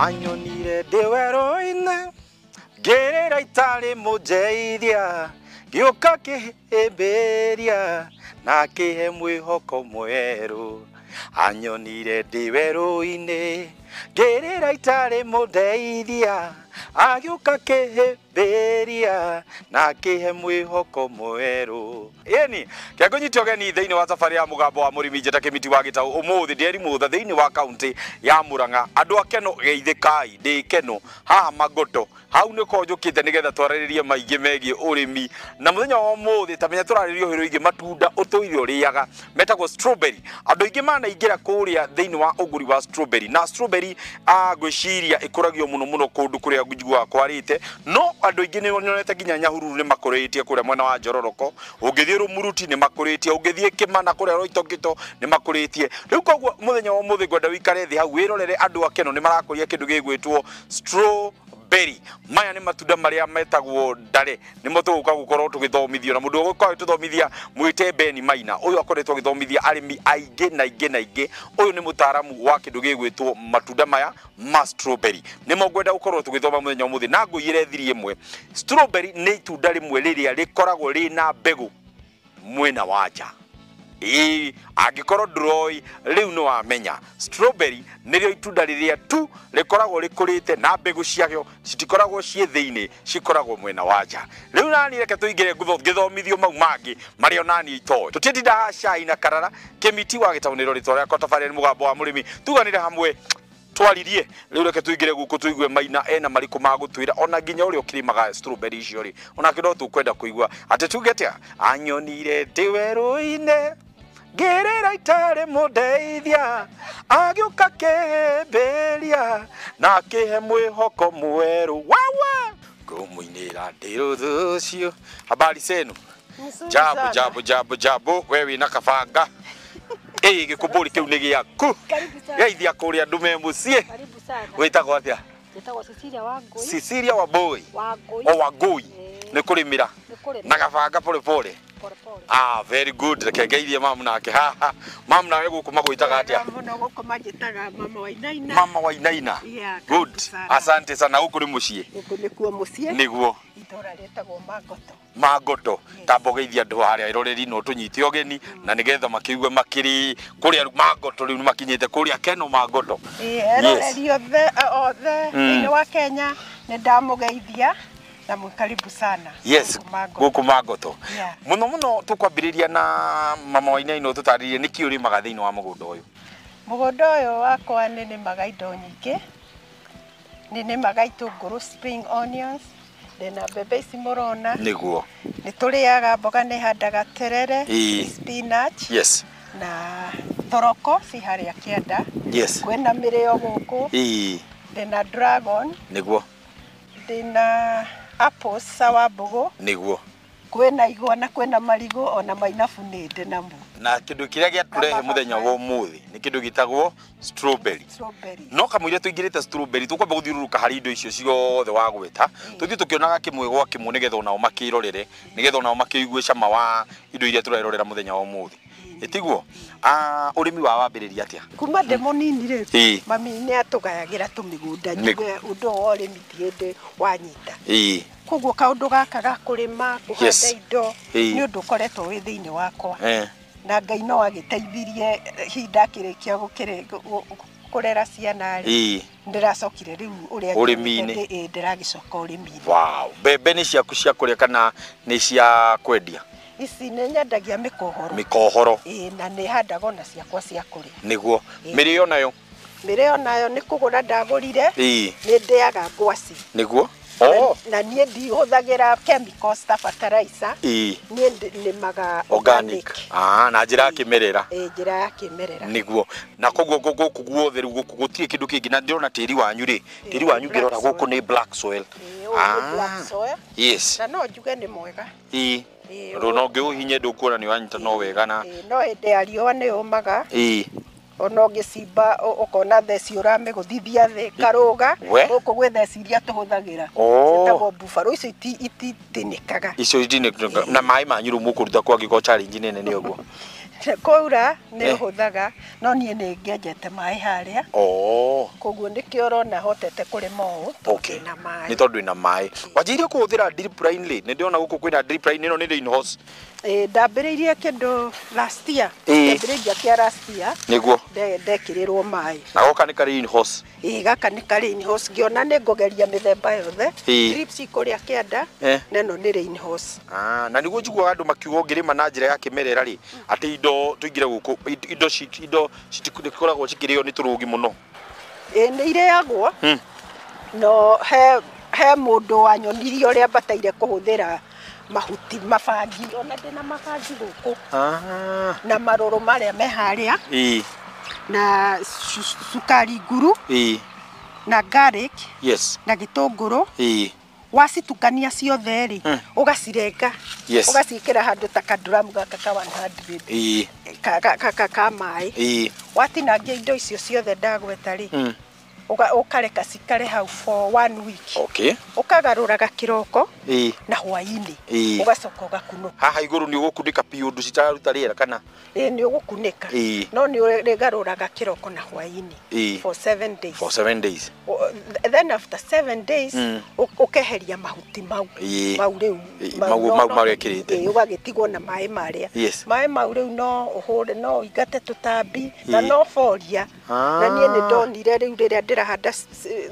anyonire ndiweroine gerera itari mujeithia gioka kihimbiria na kihe mwihoko mweru anyonire ndiweroine gerera itari mujeithia agioka kihimbiria na kihe mwihoko mweru yani kiagonyitio geni thiini wa safari ya mugambo wa murimi njeta kimiti wa Gitau umuthi ndieri mutha thiini wa county ya Murang'a andu akeno geithikai ndi keno haha Magoto hau ni ko njukite nigetha twararirie maingi megie urimi na muthenya wa umuthi tamenya turaririe uhiro ingi matunda utuire uriaga metagwo strawberry andu ingi manaingira kuria thiini wa uguri wa strawberry na strawberry gwiciria ikuragio muno kundu kuria njigua kwarite no andu ingi ni nyonete ginya Nyahururu ni makuritie kuria mwena wa Njororoko ungithie Rumuruti ni makuritie ungithie Kimana kuria Roitokito ni makuritie riu koguo muthenya wa umuthi gwenda wikare thi hau wirorere andu akeno ni marakuria kindu gigwitwo strawberry maya ni matunda maria metagwo ndare nimo tuguka gukorwo tugithomithio na mundu ugukorwo tuthomithia mwite Beni Maina uyu akoretwo githomithia arimi aige na ingi uyu ni mutaramu wa kindu gigwitwo matunda maya ma strawberry nimo gwenda gukorwo tugithoma muthenya umuthi na nguyire thiri imwe strawberry ni itunda rimwe riria rikoragwo rina mbegu mwena waja agikorwo droi riu no amenya strawberry nirio itunda riria tu rikoragwo rikurite na mbegu ciayo citikoragwo cie thiini cikoragwo mwena waja riu nani reke tuingire githomithio mau mangi mario nani itoe tutitinda hashai na karara kimiti wa Gitau niro ritoria kotafari mugambo wa murimi tuganire hamwe twaririe riu reke tuingire guku tuigue Maina ena mariku magutwira ona ginya uri ukirimaga strawberry icio ri ona kindo tukwenda kuigua ati tugete anyonire ndiweruine gerera itare mudeithia agioka kihimbiria na kihe mwihoko mweru wawa ngumuinira ndiruthucio habari senu jabu wewe na kabanga gikumburi kiu ni giaku geithia kuria ndume mucie karibu sana witagwo atia witagwo Cecilia Wambui Wangui ni kurimira na kabanga pole very good reke geithie mamu nake haha mamu nawe guku magwitaga atia mama Wainaina good asante sana huku ni mucie huku ni kuo mucie niguo itora retagwo Magoto tambo geithia andu haria iroreri no tunyite ogeni na nigetha makiugue makiri kuria Magoto riu makinyite kuria Keno Magoto eroreri othe ni wa Kenya ni ndamugeithia na mkaribu sana yes guku Magoto muno tukwambiriria na mama Wainaina tutaririe niki uri magathini wa mugunda uyu wakwa ni magaindo nyingi ni magaitunguru spring onions na bebe ici murona niguo ni turiaga mboga ni handaga terere spinach yes na thoroko ci haria kienda yes kwena mirio guku na dragon niguo na apples sawa mbogo niguo kwena igwa na kwena marigo ona mainabu ninde namu na kindu kiria giaturehe muthenya wa umuthi ni kindu gitagwo strawberry no kamwire tuingirite strawberry tukwamba guthiururuka hari indo icio ciothe wa gweta tuthii tukionaga kimwe gwa kimwe nigetha ona makirorere nigetha ona makiigue cama wa indo iria turerorera muthenya wa umuthi itiguo urimi wa wambiriria atia kuma demonini ri mami ni atugayagira tumigunda nyiwe undu wa urimi tiende wanyita koguo kaundu gaka ga kurima kuhanda indo ni undu koretwo wi thiini wakwa na Ngai no agiteithirie hinda kirikia kurera ciana ri ndiracokire riu uria urimi-ini ndiragicoka urimi-ini wow bebe ni ciaku cia kuria kana ni cia kwendia ici ni nyendagia mikohoro na ni handaga na ciakwa cia kuria niguo mirio nayo ni kugura ndagurire ni ndiaga ngwaci niguo na nie ndihuthagira chemicals ta fertilizer nie limaga organic na njira ya kimerera njira ya kimerera niguo na koguo guku guothe guku gutie kindu kingi na ndirona tiri wanyu ri tiri wanyu ngirora guku ni black soil black soil yes na no njuge ni mwega no ngiuhinye ndukuona ni wanyita no wega na no ende ariwa ni umaga ono gicimba ukona theci urame guthithia thi karuga guku gwe theci iria tuhuthagira citagwo buffalo icio ititinikaga icio itinikaga na mai manyu mukuruta kwa giko challenge nene ni uguo Kwaura nĩ hũthaga no niĩ nĩ ngĩenjete maĩ harĩa. Koguo nĩkĩo ũrona hotete kũrĩma ũũ tondũ na maĩ. Nĩ tondũ ina maĩ. Wanjirie kũhũthĩra drip line rĩ? Nĩ ndĩrona gũkũ kwĩna drip line ĩno nĩ rain hose. Ndambĩrĩirie kĩndũ last year. Ndambĩrĩirie kĩa last year. Nĩguo. Ndekĩrĩrwo maĩ. Na goka nĩ ka rain hose. Gaka nĩ ka rain hose. Ngĩona nĩ ngũgeria mĩthemba yothe. Drips kũrĩa kĩanda na ĩno nĩ rain hose. Na nĩguo njiguaga andũ makiuga ũngĩrĩma na njĩra ya kĩmerera rĩ, atĩ indo tũingĩre gũkũ indo citikoragwo cikĩrĩo nĩ tũrũgi mũno. Nĩ irĩagwo. No he mũndũ wanyonirie ũrĩa bataire kũhũthĩra mahuti mabangi, ona ndĩna mabangi gũkũ. Na marũrũ marĩa me harĩa. Na sukari nguru. Na garlic. Na gĩtũngũrũ. Wacitukania ciothe rĩ, ũgacirenga. Ũgaciĩkĩra handũ ta kaduramu gaka ka 100. Ka maĩ. Watinangia indo icio ciothe ndagweta rĩ, ukareka cikare hau for 1 week. Ukagarũraga kĩroko na hwaĩ-inĩ. Ugacoka ũgakunũka. Haha igũrũ nĩ ũgũkunĩka piũ ũndũ citararuta rĩera kana? Nĩ ũgũkunĩka. No nĩ ũrĩgarũraga kĩroko na hwaĩ-inĩ for 7 days. For 7 days. Then after 7 days ũkeheria mahuti mau. Mau rĩu. Mau marĩkĩrĩte. Ũgagĩtigwo na maĩ marĩa. Maĩ mau rĩu no ũhũre, no ingate tũtambi na no foria. Na niĩ nĩ ndonire rĩu rĩrĩa handa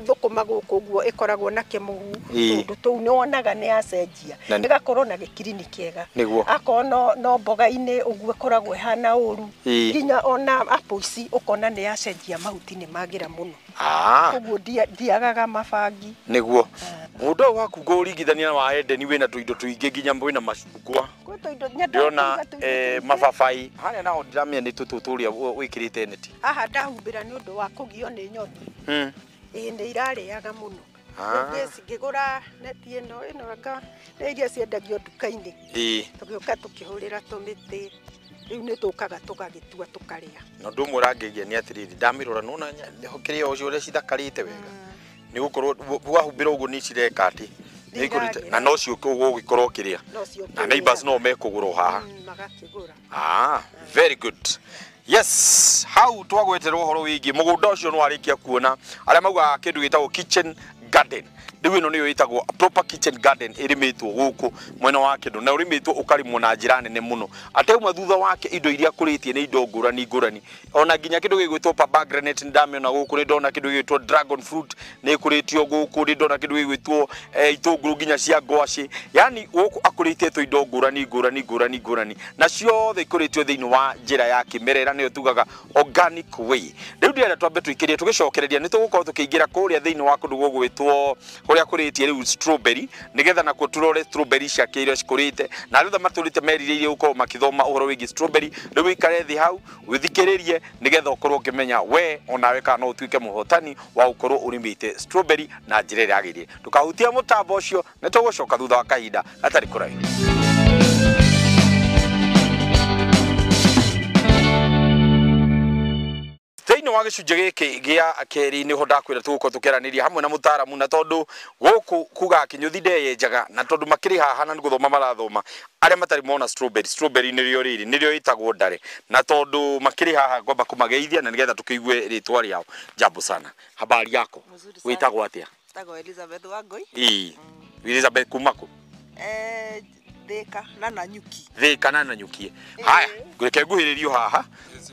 thũkũma gũkũ ũguo ĩkoragwo na kĩmũhu. Tondũ tũu nĩ wonaga nĩ yacenjia. Ĩgakorwo na gĩkirini kĩega. Akorwo no mboga-inĩ ũguo ĩkoragwo ĩhana ũru. Nginya ona apple ici ũkona nĩ yacenjia mahuti nĩ magĩra mũno. Ũguo ndiagaga mabangi. Nĩguo. Mũndũ ũyũ waku ngũringithania wa Edeni wĩna tũindo tũingĩ nginya wĩna macungwa. Ndĩrona mababai. Harĩa naho ndiramenya nĩ tũtũ tũrĩa wĩkĩrĩte neti. Haha ndahumbĩra nĩ ũndũ wa kũgio nĩ nyoni. Nĩ irarĩaga mũno. Ngĩgũra neti ĩno nĩ iria ciendagio nduka-inĩ. Tũgĩũka tũkĩhũrĩra tũmĩtĩ. Rĩu nĩ tũkaga tũgagĩtua tũkarĩa. Na ũndũ ũmwe ũrangĩgia nĩ atĩrĩrĩ, ndamĩrora nona kĩrĩa ũcio ũrĩa cithakarĩte wega. Nĩ gũkorwo wahumbĩra ũguo nĩ cireka atĩ. Na no cio ũgũgĩkorwo ũkĩrĩa. Na neighbors no mekũgũra haha. Magakĩgũra. Very good. Yes, hau twagweterwo ũhoro wĩgiĩ mũgũnda ũcio nĩ warĩkia kuona arĩa maugaga kĩndũ gĩtagwo kitchen garden. Rĩu ĩno nĩyo ĩtagwo proper kitchen garden ĩrĩmĩtwo gũkũ mwena wa kĩndũ na ũrĩmĩtwo ũkarimwo na njĩra nene mũno. Ateuma thutha wake indo iria kũrĩtie nĩ indo ngũrani. Ona nginya kĩndũ gĩgwĩtwo pomegranate ndamĩona gũkũ, nĩ ndona kĩndũ gĩgwĩtwo dragon fruit nĩ kũrĩtio gũkũ, nĩ ndona kĩndũ gĩgwĩtwo itũngũrũ nginya cia ngwacĩ. Yani gũkũ akũrĩtie tu indo ngũrani. Na ciothe ikũrĩtio thĩinĩ wa njĩra ya kĩmerera nĩyo tugaga organic way. Rĩu ndĩrenda twambe tũikĩrie tũgĩcokereria nĩ tũgũkorwo tũkĩingĩra kũrĩa thĩinĩ wa kũndũ gũgwĩtwo kũrĩa kũrĩtie rĩu strawberry, nĩgetha nakuo tũrore strawberry ciake iria cikũrĩte na rĩu matũrĩte merirĩirie gũkorwo makĩthoma ũhoro wĩgiĩ strawberry. Rĩu ikare thĩ hau wĩthikĩrĩrie nĩgetha ũkorwo ũkĩmenya we onawe kana no ũtuĩke mũhotani wa gũkorwo ũrĩmĩte strawberry na njĩra ĩrĩa yagĩrĩire. Ndũkahutie mũtambo ũcio, nĩ tũgũcoka thutha wa kahinda gatarĩ kũraihu. Thĩinĩ wa gĩcunjĩ gĩkĩ gĩa kerĩ nĩho ndakwĩra tũgũkorwo tũkĩaranĩria hamwe na mũtaaramu, na tondũ gũkũ kuga kĩnyũthi ndeyenjaga na tondũ makĩrĩ haha na nĩgũthoma marathoma arĩa matarĩ mona strawberry nĩrĩo rĩrĩ nĩrĩo ĩtagwo ndare, na tondũ makĩrĩ haha ngwamba kũmageithia na nĩgetha tũkĩigue rĩtwa rĩao. Jambo sana, habari yako, wĩtagwo atĩa? Wĩtagwo Elizabeth Wangui. Elizabeth kuma kũ? Thĩka na Nanyuki. Haya, ngũreke nguhĩrĩrio haha.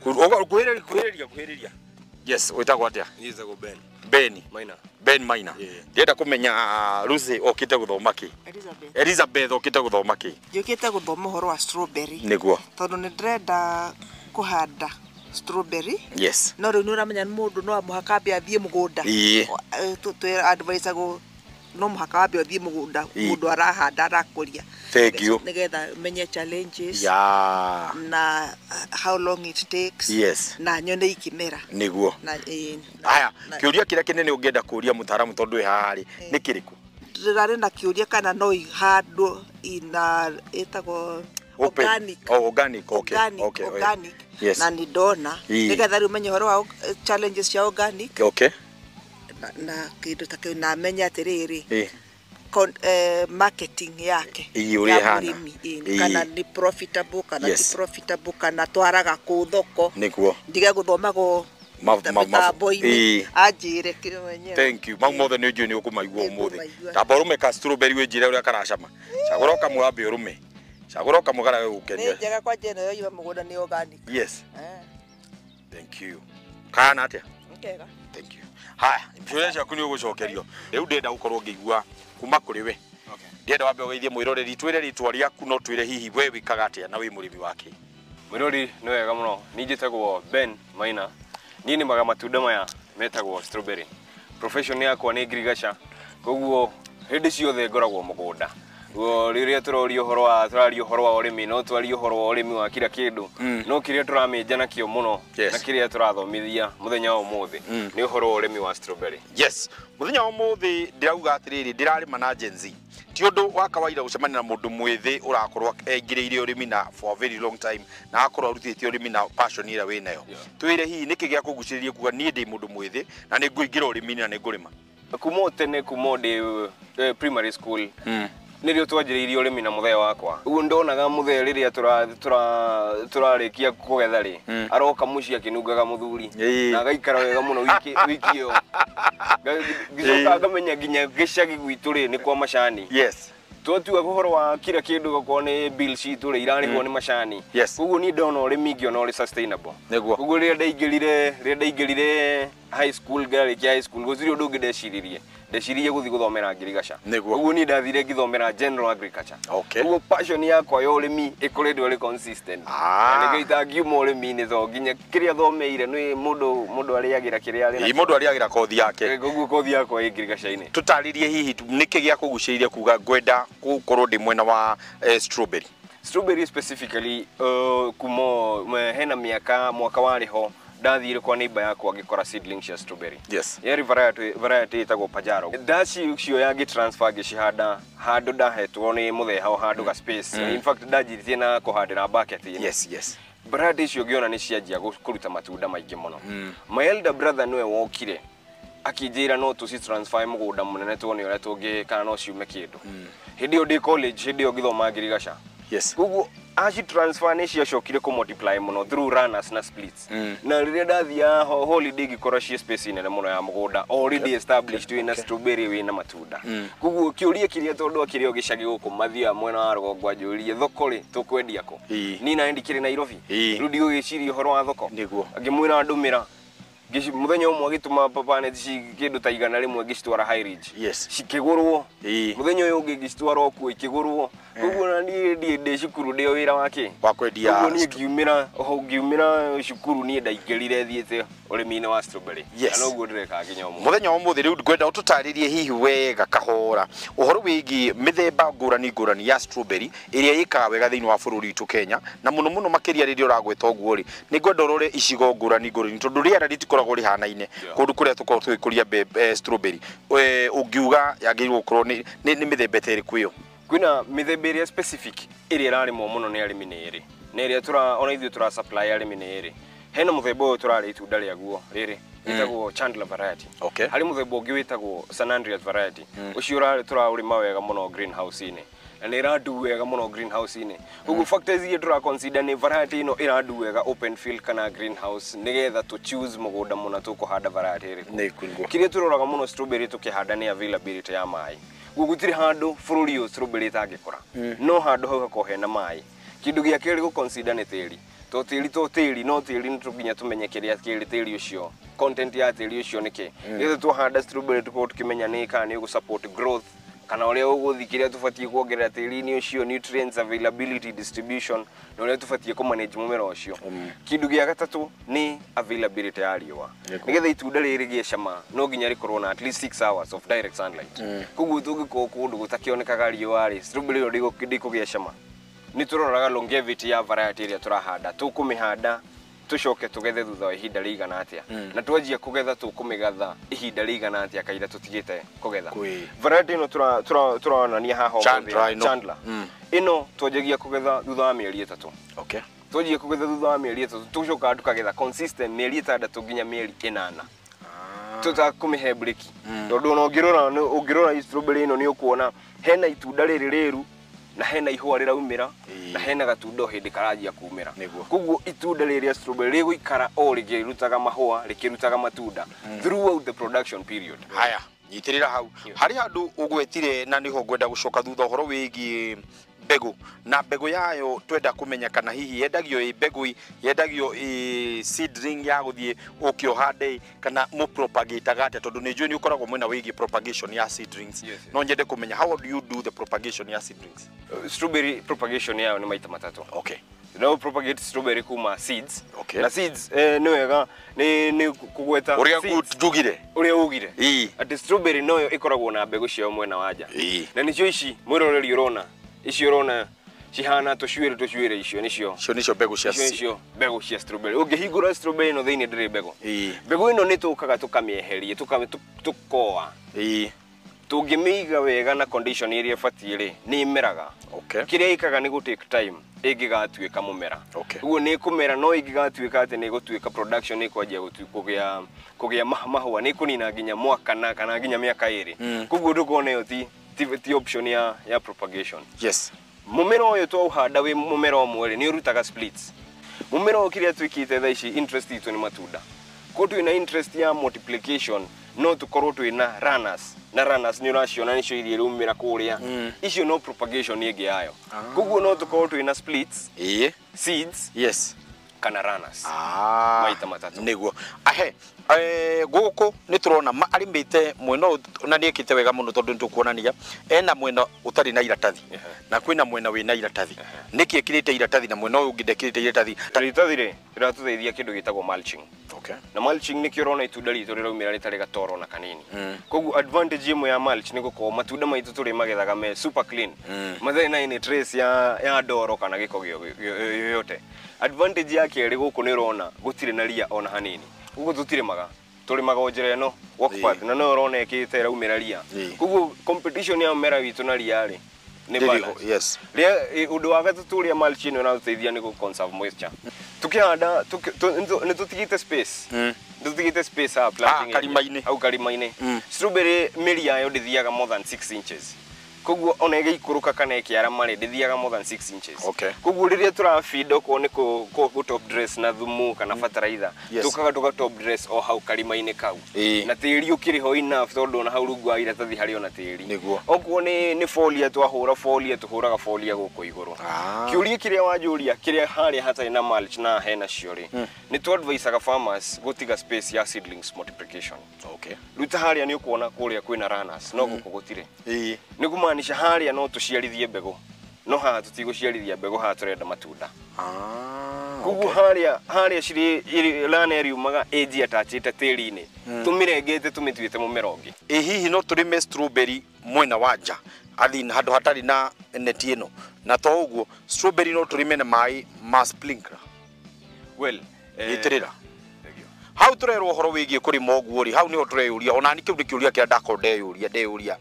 Kuhĩrĩria. Yes, wĩtagwo atĩa? Wĩtagwo Ben Maina. Ndĩrenda kũmenya Lucy okĩte gũthoma kĩ? Elizabeth okĩte gũthoma kĩ? Njũkĩte gũthoma ũhoro wa strawberry. Nĩguo. Tondũ nĩ ndĩrenda kũhanda strawberry. Yes. No rĩu nĩ ũramenya mũndũ no mũhaka ambe athiĩ mũgũnda. Twĩ advice agũ no mũhaka wambe ũthiĩ mũgũnda mũndũ arahanda arakũria. Thank you. Nĩgetha menye challenges na how long it takes. Yes. Na nyone ikimera. Nĩguo. Haya, kĩũria kĩrĩa kĩnene ũngĩenda kũria mũtaaramu tondũ wĩ haha rĩ nĩ kĩrĩkũ? Ndĩrarĩ na kĩũria kana no ihandwo ina ĩtagwo organic. Organic. Yes. Na nĩ ndona nĩgetha rĩu menye ũhoro wa challenges cia organic. Okay. Na kĩndũ ta kĩu na menya atĩrĩrĩ marketing yake ya murimi kana ni profitable kana ti profitable kana twaraga ku thoko niguo ndige guthomago ajire kire wenyewe. Thank you. Mau mothe ni njui ni ukumaigua umuthi. Tamba rume ka strawberry we njire uria karacama. Cagura kamwe ambe rume. Cagura kamwe gara gukenia. Ni njega kwa jeno yo iba mugunda ni organic. Yes. Thank you. Kana atia? Nkega. Thank you. Haya, mshore ciaku ni ugucokerio. Riu ndenda gukorwo ngigua kuma kuri we. Okay. Ndenda wambe ugeithie mwiroreri twire ritwa riaku no twire hihi we wikaga atia na wi murimi wake. Mwirori ni wega muno. Ni njitagwo Ben Maina. Ni ni maga matunda maya metagwo strawberry. Profession yakwa ni ngirigaca. Koguo hindi ciothe ngoragwo mugunda. Riria turori uhoro wa urimi no twari uhoro wa urimi wa kila kindu no kiria turamenja nakio muno na kiria turathomithia muthenya wa umuthi ni uhoro wa urimi wa strawberry. Yes, muthenya wa umuthi ndirauga atiriri ndirarima na Gen Z ti undu wa kawaida gucemania na mundu mwithi urakorwo engiriire urimi na for a very long time na akorwo arutite urimi na passion ira we nayo twire hihi niki gia kuguciririe kuga nie ndi mundu mwithi na ni nguingira urimi na ni ngurima kumo tene kumo ndi primary school nirio twanjiriirie urimi na muthea wakwa uguo ndonaga muthea riria turarikia kugetha ri aroka muci akinungaga muthuri na agaikara wega muno wiki yo gicoka ngamenya nginya gicagi gwitu ri ni kwa macani. Yes. Twatua guhoro wa kila kindu goko ni bill sheet ri irarihwo ni macani. Uguo ni ndona urimi ngio no ri sustainable. Uguo riria ndaingirire high school ngarikia high school guziri undu ngideciririe ndeciririe guthi guthomera ngirigaca. Uguo ni ndathire ngithomera general agriculture. Uguo passion yakwa ya urimi ikoretwo ri consistent. Na ngiita ngiuma urimi ni tho nginya kiria thomeire ni mundu ariagira kiria ari. Mundu ariagira kothi yake. Uguo kothi yakwa ya ngirigaca-ini. Tutaririe hihi niki gia kuguciriria kuga gwenda gukorwo ndi mwena wa strawberry. Strawberry specifically kumo hena mwaka wariho ndathire kwa neighbor yakwa ngikora seedlings ya strawberry. Yes. Yeri variety itagwo Pajaro. Daci ucio yangi transfer gicihanda handu ndahetwo ni mutheha handu ga space. In fact ndajiritie na kuhandira bucket ini. Yes. Variety icio ngiona ni cianjia kuruta matunda maingi muno. My elder brother niwe wokire akijira no tuci transfer mugunda munene tuone uria tungi kana no ciume kindu. Hindi yo ndi college hindi yo ngithoma ngirigaca. Yes. Uguo aci transfer ni ciacokire ku multiply muno through runners na splits. Na riria ndathia holiday ngikora cie space nene muno ya mugunda already established wina strawberry wina matunda. Uguo kiuria kiria tondu akirio gicagi guku mathia mwena wa rugongo anjurie thoko ri tukwendia ko. Ni na ndikire Nairobi. Riu ndigugiciria uhoro wa thoko. Ngimwira ndumira muthenya umwe agituma papa ne kindu ta igana rimwe ngicitwara High Ridge. Cikigurwo muthenya uyu ungi ngicitwara okuo ikigurwo uguo na ni ndi cukuru ndio wira wake wa kwendia uguo ni ngiumira cukuru ni ndaingirire thiete urimi-ini wa strawberry na uguo ndireka nginya umwe muthenya wa umuthi riu ngwenda ututaririe hihi wega kahora uhoro wigi mithemba ngurani ya strawberry iria yikaga wega thiini wa bururi witu Kenya na muno makiria riria uragweta uguo ri ni ngwenda urore icigo ngurani tondu riera ritikoragwo rihanaine kundu kuria tukorwo twikuria strawberry ungiuga yagirwo gukorwo ni mithemba teriku iyo kwina mithemba iria specific iria irarimo muno ni arimi ni iri na iria ona ithuĩ tura supply arimi ni iri hena muthemba uyu turari itunda riaguo riri itagwo Chandler variety. Hari muthemba ungi witagwo San Andreas variety ucio turaurima wega muno greenhouse ini na ni irandu wega muno greenhouse ini ugu factors iria tura consider ni variety ino irandu wega open field kana greenhouse nigetha to choose mugunda muno tukuhanda variety iri kiria turoraga muno strawberry tukihanda ni availability ya mai gugutiri handu bururi uyu strawberry itangikora no handu hau hako hena mai kindu gia kiri gu consider ni tiri tiri no tiri nituginya tumenye kiria kiri tiri ucio content ya tiri ucio niki ithu tuhanda strawberry tuko tukimenya ni kana ni gu support growth kana uria uguthi kiria tufatie kuongerera tiri-ini ucio nutrients availability distribution na uria tufatie ku manage mumera ucio kindu gia gatatu ni availability ya riua nigetha itunda riri gie cama no nginya rikorwo na at least 6 hours of direct sunlight kuguo tungiko kundu gutakionekaga riua ri strawberry ro ndikugia cama ni turoraga longevity ya variety iria turahanda tukumihanda tucoke tugethe thutha wa ihinda rigana atia na twanjia kugetha tukumigatha ihinda rigana atia kaira tutigite kugetha variety ino turonania haha Chandler ino twanjagia kugetha thutha wa mieri 3 twanjia kugetha thutha wa mieri 3 tucoka tukagetha consistent mieri 6 nginya mieri 8 tuta kumihe break tondu no ngirora strawberry ino ni ukuona hena itunda riri riru na hena ihua riraumira na hena gatundo hindi karajia kumira kuguo itunda riri strawberry riguikara o rigirutaga mahua rikirutaga matunda throughout the production period. Haya nyitirira hau hari handu ugwetire na niho ngwenda gucoka thutha horo wigi mbegu na mbegu yayo twenda kumenya kana hihi yendagio mbegu yendagio seedling ya guthie ukio hande kana mu propagate gate tondu ni njui ni ukoragwo mwena wigi propagation ya seedlings. No nyende kumenya how do you do the propagation ya seedlings? Strawberry propagation yayo ni maita matatu. Okay. No propagate strawberry kuma seeds. Okay. Na seeds ni wega ni kugweta uria kutugire uria ugire ati strawberry noyo ikoragwo na mbegu cia mwena waja na nicio ici mwiroreri urona icio urona cihana tucwire icio nicio mbegu cia strawberry ungihingura strawberry no thiini ndiri mbegu mbegu ino ni tukaga tukamieherie tukoa tungimiiga wega na condition iria fatie ni imeraga. Kiria ikaga ni go take time igigatuika mumera uguo ni kumera no igigatuika ati ni gutuika production ni kwajia kugia mahua ni kunina nginya mwaka na kana nginya miaka iri kuguo ndukone yo ti option ya propagation. Yes, mumera uyu twahanda wi mumera omwe ni urutaga splits. Mumera ukiria twikite thaici interest itu ni matunda ko twina interest ya multiplication no tukorwo twina runners na runners ni uraciona nicio irie rumira kuria icio no propagation ingi yayo kuguo no tukorwo twina splits seeds kana runners maita matatu niguo guku ni turona arimite mwena na niekite wega muno tondu nitukuonania ena mwena utari na iratathi na kwina mwena wina iratathi niki ekirite iratathi na mwena ungi ndekirite iratathi ri iratutheithia kindu gitagwo mulching. Na mulching ni kirona itunda ritu riraumira ritari gatoro na kanini koguo advantage imwe ya mulch ni gukorwo matunda maitu turi magethaga me super clean mathai na ni trace ya ndoro kana giko yoyote. Advantage yake ri guku ni rona gutire na ria ona hanini uguo tutirimaga turimaga onjere no work path na no rona ekite raumira ria koguo competition ya mera witu na ria ri ni balance. Ria undu wa gatatu ria mulch ni unateithia ni ku conserve moisture tukihanda ni tutigite space tutigite space ha planting au karimaine strawberry miri yayo ndithiaga more than 6 inches koguo ona igikuruka kana ikiara mari ndithiaga more than 6 inches koguo riria turafeed ko ni ku top dress na thumu kana fertilizer tukaga top dress o hau karimaine kau na tiri ukiri ho enough tondu na hau rungu aira tathi hari ona tiri oguo ni folia twahura folia tuhuraga folia guku iguru kiuria kiria wajuria kiria hari hatari na mulch na hena ciori ni to advise aga farmers gutiga space ya seedlings multiplication ruta haria ni ukuona kuria kwina runners no guku gutire ni kumaanisha haria no tuciarithie mbegu no ha tutiguciarithia mbegu ha turenda matunda kugu haria ciri lana riumaga age atachite tiri-ini tumirengete tumitwite mumera ungi hihi no turime strawberry mwena wanja athini handu hatari na neti ino na to uguo strawberry no turime na mai ma sprinkler yitirira hau turerwo horo wigie kurima uguo ri hau niho tureyuria ona ni kiu ndikiuria kia ndeyuria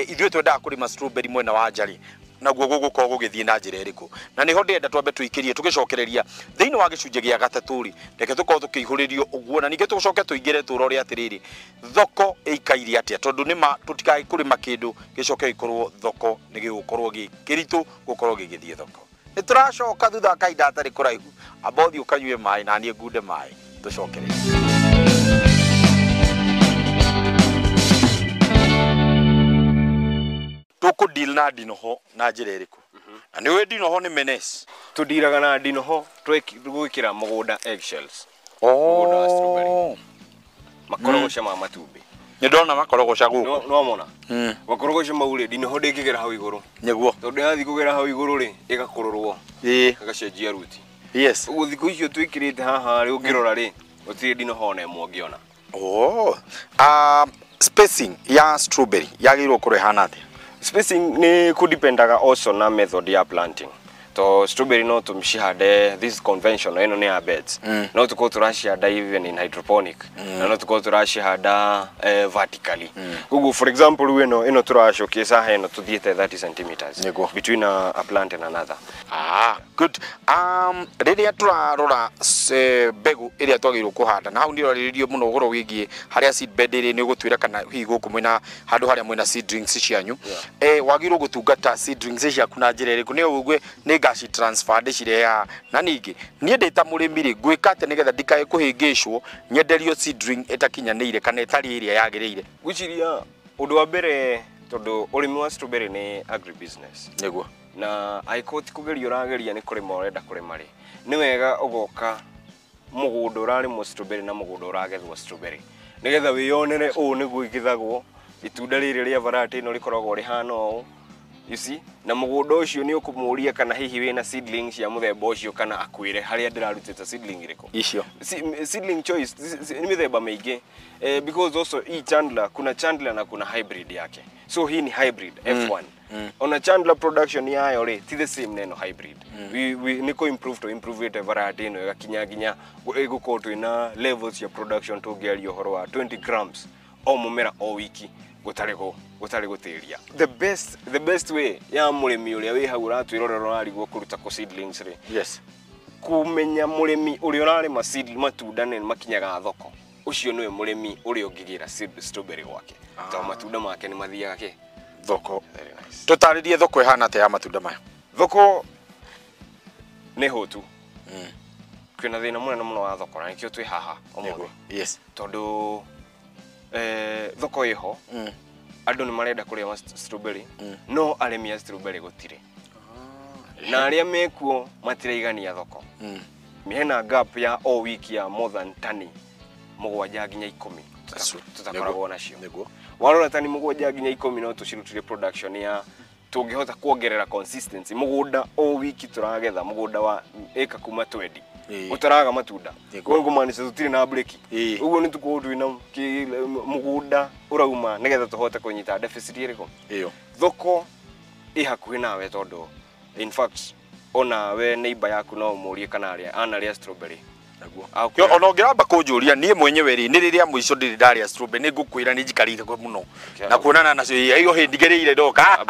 ithwe twenda kurima strawberry mwena wanja ri naguo guguko gugithie na njira iriku na niho ndenda twambe tuikirie tugicokereria thiini wa gicunje gia gatatu ri reke tukorwo tukihuririo uguo na ninge tucoke tuingire turore atiriri thoko eikairi atia tondu nima tutikai kurima kindu gicoke ikorwo thoko ni gigukorwo gikiritu gukorwo gigithie thoko ni turacoka thutha kaida atari kuraihu abothi ukanywe mai na nie ngunde mai tucokereria tuku deal na dinoho na njira iriku na ni we dinoho ni menace tudiraga na dinoho twikira mugunda eggshells mugunda wa strawberry makorogosha ma matumbi ni ndona makorogosha guku no mona makorogosha maure dinoho ndikigera hau iguru niguo tondu yathi kugera hau iguru ri igakururwo igacenjia ruti uguo thiku icio twikirite haha ri ungirora ri utire dinoho na imwe ungiona spacing ya strawberry yagirwo kurehana atia spacing ni kudependaga also na method ya planting to strawberry no tumshihade this conventional ino ni ya beds no tuko turashihada even in hydroponic na no tuko turashihada vertically kugu for example ino turashokesa heno tudhiete 30 centimeters between a plant and another Good. Riria turarora mbegu iria twagirwo kuhanda na hau ni roririo muno goro wigie haria seed bed iri ni gutwira kana hihi guku mwina handu haria mwina seedlings cianyu wagirwo gutungata seedlings ciaku na njira iriku ni ugwe ni gaci transfer ndicireha na ningi nie ndita murimi ri gwika ate nigetha ndikae kuhingicwo nyenderio seedling itakinyanire kana itari iria yagiriire gwiciria undu wa mbere tondu urimi wa strawberry ni agribusiness niguo na aikoti kugeria urageria ni kurima urenda kurima ri ni wega ugoka mugunda urari mo strawberry na mugunda uragethwo strawberry nigetha wiyonere u niguo igithagwo itunda riri ria variety no rikoragwo rihana u you see na mugunda ucio ni ukumuria kana hihi wina seedlings ya muthemba ucio kana akwire haria ndirarutita seedling iriko icio seedling choice ni mithemba mingi because also hii chandler kuna chandler na kuna hybrid yake so hii ni hybrid F1 ona chandler production yayo ri ti the same neno hybrid we niko improve it variety no gakinya iguko twina levels ya production tugeria horo wa 20 grams o mumera o wiki gutari gutiria the best way ya murimi uria wi hau ratwirorero arigwo kuruta ko seedlings ri yes kumenya murimi uria urari matunda ne makinyaga thoko ucio niwe murimi uria ungigira strawberry gwake to matunda make ni mathiaga ke thoko tutaririe thoko ihana te ya matunda maya thoko ni hotu kwina thina munene muno wa thoko na nikio twi haha omugo yes tondu thoko iho andu ni marenda kuria strawberry no arimi ya strawberry gutire na aria mekuo matiraigania thoko mihena gap ya o wiki ya more than tani mugwanja nginya 10 tutakoragwo nacio niguo warora tani mugwanja nginya 10 no tucirutire production ya tungihota kuongerera consistency mugunda o wiki turagetha mugunda wa eka kuma 20 utaraga matunda ngo manisha tutire na break uguo ni tukutwina mugunda urauma nigetha tuhote kunyita deficit iriko iyo thoko ihakuhi nawe tondu in fact ona we neighbor yaku no murie kana aria analia strawberry naguo ona ngiramba kunjuria nie mwenyewe ri ni riria mwico ndiri ndaria strawberry ni ngukwira ni njikarite kwa muno na kuonana nacio iyo hindigereire ndoka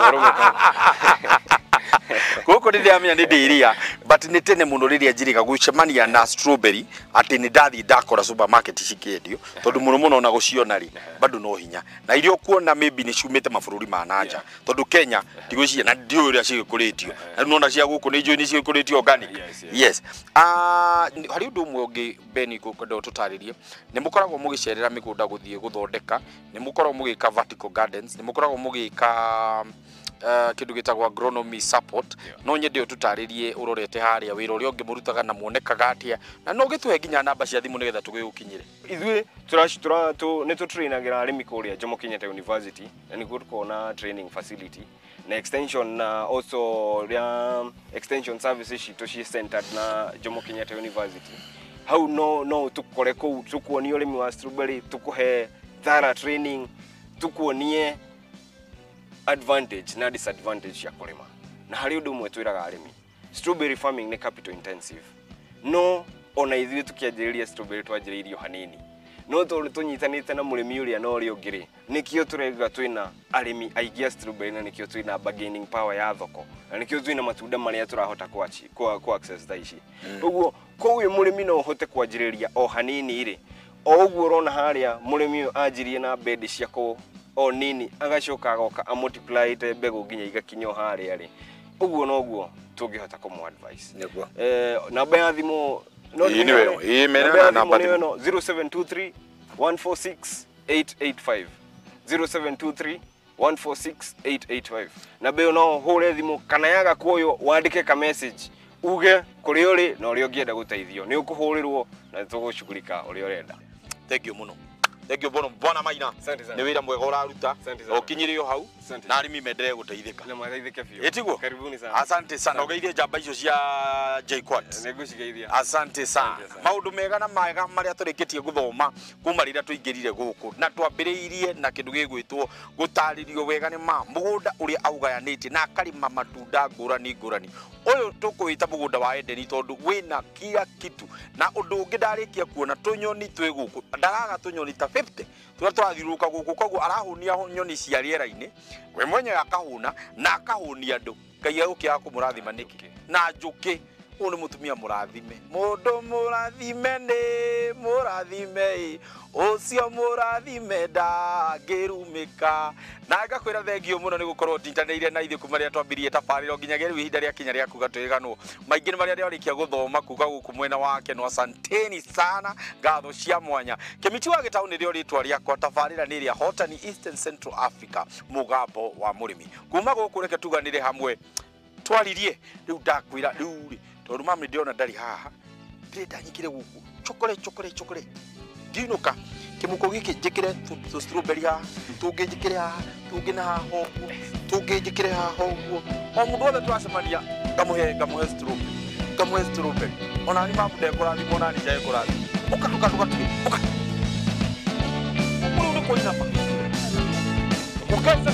guko ndiramenya ni ndiria but ni tene muno riria njiriga gucemania na strawberry ati ni ndathi ndakora supermarket cikendio tondu muno na guciona ri bado no hinya na irio kuona maybe ni ciumite mabururi ma nanja tondu Kenya tigwiciria na ndio uria cigikuritio na nona cia guku ni njui ni cigikuritio organic yes hari undu umwe ungi Beni guko tutaririe ni mukoragwo mugicerera migunda guthie guthondeka ni mukoragwo mugika vertical gardens ni mukoragwo mugika kindu gitagwa agronomy support no nyende ututaririe urorete haria wira uria ungimurutaga na muonekaga atia na no gitwe nginya namba cia thimu nigetha tugigukinyire ithui ni tutrainagira arimi kuria Jomo Kenyatta University na ni gukona training facility na extension na also extension services shi centered na Jomo Kenyatta University how no tukore ku tukuonia urimi wa strawberry tukuhe thara training tukuonie advantage na disadvantage ya kulima na hari undu mwe twiraga arimi strawberry farming ni capital intensive no ona ithuĩ tukianjĩrĩria strawberry twanjĩrĩirio hanini no tunyitanĩte na mũrĩmi ũrĩa na ũrĩa ũngĩ nikio turega twina arĩmi aingĩ a strawberry na nikio twina bargaining power ya thoko na nikio twina matunda marĩa turahota ku access thaici ũguo koguo mũrĩmi no hote kwanjĩrĩria o hanini ire o ũguo urona haria mũrĩmi anjirie na bed cia o nini agacoka agoka a multiply te mbegu nginya igakinyo haria ri uguo no guo tungihota kumu advice niguo namba ya thimu no ni wewe imena namba 0723 146 885 0723 146 885 na be no hore thimu kana yaga kuoyo wandike ka message uge kuri uri na uri ungienda guteithio ni ukuhurirwo na tugushugurika uri urenda thank you muno thank you bona maina ni wira mwega uraruta okinyirio hau na arimi mendere guteithika na mateithike biu etiguo karibuni sana asante sana ugeithie jamba icio cia JKUAT negucigeithia asante sana maundu mega na maega maria turikitie guthoma kuma rira tuingirire guku na twambiriirie na kindu gigwitwo gutaririo wega ni mugunda uria augayanite na akarima matunda ngurani uyu tukuita mugunda wa Edeni tondu wina kila kitu na undu ungi ndarikia kuona tunyoni twi guku ndaraga tunyoni ta 50 turathiruka guku koguo arahunia nyoni cia riera-ini we mwenye akahuna na akahunia andu Ngai ukiaga kumurathima niki na njuki Uni mutumia murathime. Mundu murathime ni murathime. Ucio murathime ndangirumika. Na ngakwira thengio muno ni gukorwo ndintaneire na ithuĩ kuma rĩrĩa twambirie tabarĩro nginyagia rĩu ihinda rĩakinya rĩa kuga twĩganwo. Maingĩ nĩ marĩa rĩarĩkia gũthoma kuga gũkũ mwena wake no asanteni sana ngatho cia mwanya. Kĩmiti wa Gĩtaũ nĩrĩo rĩtwa rĩakwa. Tabarĩra nĩ ĩrĩa Hotani Eastern Central Africa mũgambo wa mũrĩmi. Kuma gũkũ reke tuganĩre hamwe twaririe rĩu ndakwĩra rĩu rĩ tondũ mami ndĩona ndarĩ haha ndĩrenda nyikire gũkũ chokore ndinuka kimuko giki njikire tu strawberry ha tungi njikire ha tungi na haha ũguo tungi njikire haha ũguo o mũndũ wothe twacemania ngamuhe strawberry ona ni mamu ndekũrathima ona ni ndekũrathima uka uka ũkaiza